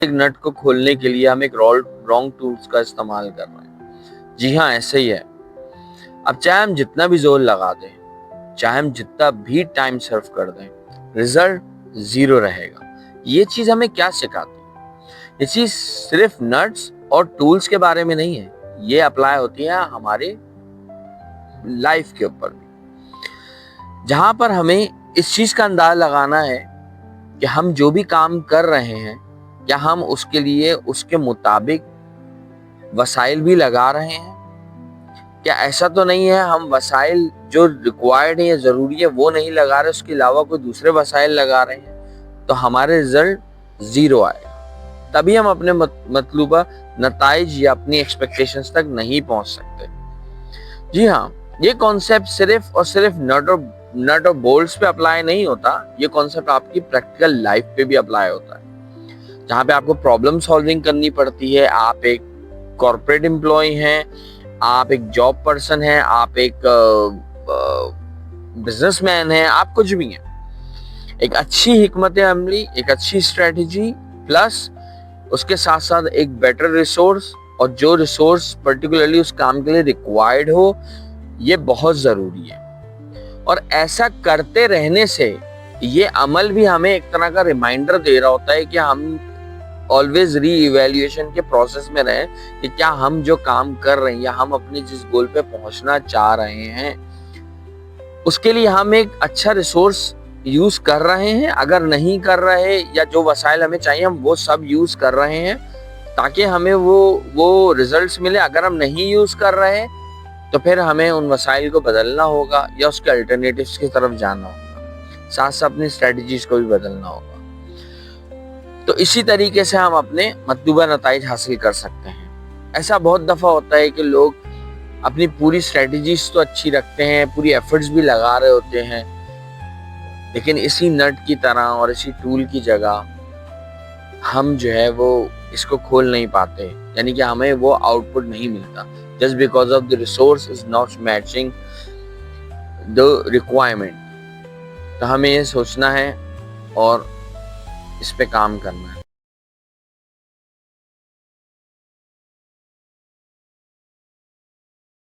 ایک نٹ کو کھولنے کے لیے ہم ایک رانگ ٹولز کا استعمال کر رہے ہیں. جی ہاں، ایسے ہی ہے. اب چاہے ہم جتنا بھی زور لگا دیں، چاہے ہم جتنا بھی ٹائم صرف کر دیں، رزلٹ زیرو رہے گا. یہ چیز ہمیں کیا سکھاتی ہے؟ یہ چیز صرف نٹس اور ٹولز کے بارے میں نہیں ہے، یہ اپلائی ہوتی ہے ہمارے لائف کے اوپر بھی، جہاں پر ہمیں اس چیز کا اندازہ لگانا ہے کہ ہم جو بھی کام کر رہے ہیں کیا ہم اس کے لیے اس کے مطابق وسائل بھی لگا رہے ہیں. کیا ایسا تو نہیں ہے ہم وسائل جو ریکوائرڈ ہیں یا ضروری ہے وہ نہیں لگا رہے، اس کے علاوہ کوئی دوسرے وسائل لگا رہے ہیں، تو ہمارے رزلٹ زیرو آئے گا. تبھی ہم اپنے مطلوبہ نتائج یا اپنی ایکسپیکٹیشنز تک نہیں پہنچ سکتے. جی ہاں، یہ کانسیپٹ صرف اور صرف نٹ اور بولٹس پہ اپلائی نہیں ہوتا، یہ کانسیپٹ آپ کی پریکٹیکل لائف پہ بھی اپلائی ہوتا ہے، جہاں پہ آپ کو پرابلم سالونگ کرنی پڑتی ہے. آپ ایک کارپوریٹ امپلائی ہیں، آپ ایک جاب پرسن ہیں، آپ ایک بزنس مین ہیں، آپ کچھ بھی ہیں. ایک اچھی حکمت عملی، ایک اچھی اسٹریٹجی پلس اس کے ساتھ ساتھ ایک بیٹر ریسورس، اور جو ریسورس پرٹیکولرلی اس کام کے لیے ریکوائرڈ ہو، یہ بہت ضروری ہے. اور ایسا کرتے رہنے سے یہ عمل بھی ہمیں ایک طرح کا ریمائنڈر دے رہا ہوتا ہے کہ ہم آلویز ری ایویلیویشن کے پروسیس میں رہیں کہ کیا ہم جو کام کر رہے ہیں یا ہم اپنے جس گول پہ پہنچنا چاہ رہے ہیں اس کے لیے ہم ایک اچھا ریسورس یوز کر رہے ہیں. اگر نہیں کر رہے یا جو وسائل ہمیں چاہیے ہم وہ سب یوز کر رہے ہیں تاکہ ہمیں وہ ریزلٹس ملے. اگر ہم نہیں یوز کر رہے تو پھر ہمیں ان وسائل کو بدلنا ہوگا یا اس کے الٹرنیٹیوز کی طرف جانا ہوگا، ساتھ ساتھ اپنی اسٹریٹجیز کو بھی بدلنا ہوگا. تو اسی طریقے سے ہم اپنے مطلوبہ نتائج حاصل کر سکتے ہیں. ایسا بہت دفعہ ہوتا ہے کہ لوگ اپنی پوری اسٹریٹجیز تو اچھی رکھتے ہیں، پوری ایفرٹس بھی لگا رہے ہوتے ہیں، لیکن اسی نٹ کی طرح اور اسی ٹول کی جگہ ہم جو ہے وہ اس کو کھول نہیں پاتے، یعنی کہ ہمیں وہ آؤٹ پٹ نہیں ملتا just because of the resource is not matching the requirement. تو ہمیں یہ سوچنا ہے اور اس پہ کام کرنا ہے.